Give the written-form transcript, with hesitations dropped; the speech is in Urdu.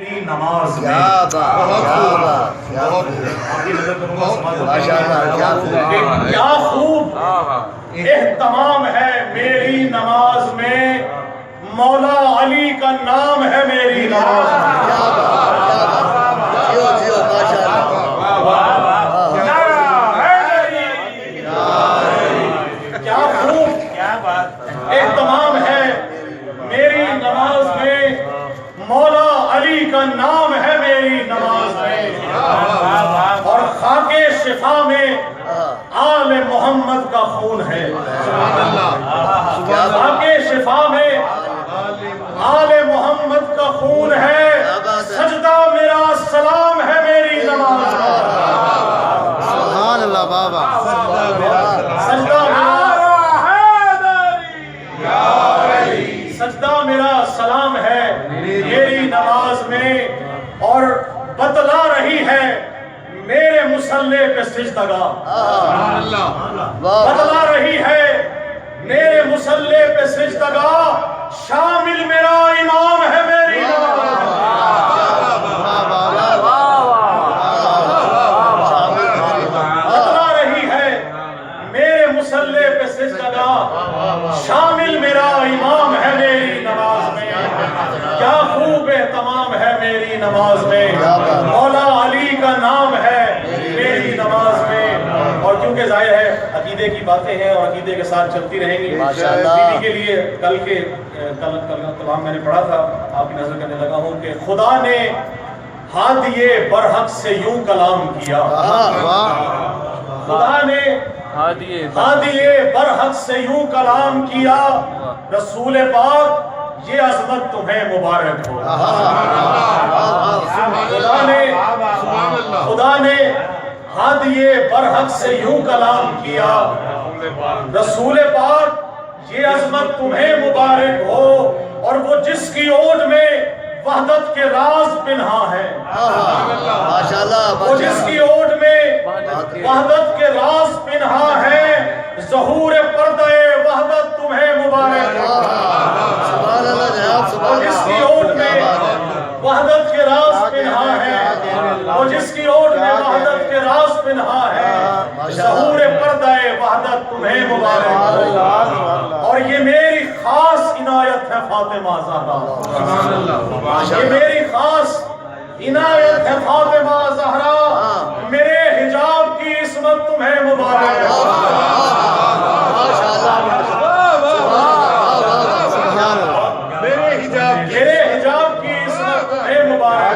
میری نماز میں. کیا خوب اہتمام ہے میری نماز میں، مولا علی کا نام ہے میری نماز میں. کیا خوب اہتمام ہے میری نماز میں، مولا علی کا نام ہے میری نماز میں. اور خاک شفا میں آل محمد کا خون ہے. خاک شفا میں آل محمد کا خون ہے. سجدہ میرا سلام ہے میری نماز میں. سبحان اللہ بابا. سجدہ میرا سلام ہے میری نماز میں. اور بتلا رہی ہے میرے مصلی پہ سجدگاہ. بتلا رہی ہے میرے مصلی پہ سجدگاہ. شامل میرا امام ہے میری نماز میں. بتلا رہی ہے میرے مصلی پہ سجدگاہ. شامل میرا امام ہے میری نماز میں. کیا خوب اہتمام ہے میری نماز میں، مولا علی کا نام ہے میری نماز میں. اور کیونکہ ظاہر ہے عقیدے کی باتیں ہیں اور عقیدے کے ساتھ چلتی رہیں گی. بیوی کے لیے کل کلام میں نے پڑھا تھا، آپ کی نظر کرنے لگا ہوں کہ خدا نے ہادی برحق سے یوں کلام کیا. خدا نے ہادی برحق سے یوں کلام کیا. رسول پاک یہ عظمت تمہیں مبارک ہو. خدا نے ہادی برحق سے یوں کلام کیا. رسول پاک یہ عظمت تمہیں مبارک ہو. اور وہ جس کی اوٹ میں وحدت کے راز پنہا ہے، وہ جس کی اوٹ میں وحدت کے راز پنہا ہے، ظہور پردہ وحدت تمہیں مبارک ہو. وہ جس کی اوٹ میں وحدت کے راز پنہا ہے، وہ جس کی اوٹ میں وحدت کے راز پنہا ہے، ظہور پردہ وحدت تمہیں مبارک ہو. اور یہ میری خاص عنایت ہے فاطمہ زہرا. یہ میری خاص عنایت ہے فاطمہ زہرا. میرے حجاب کی عصمت تمہیں مبارک ہو. میرے حجاب کی عصمت تمہیں مبارک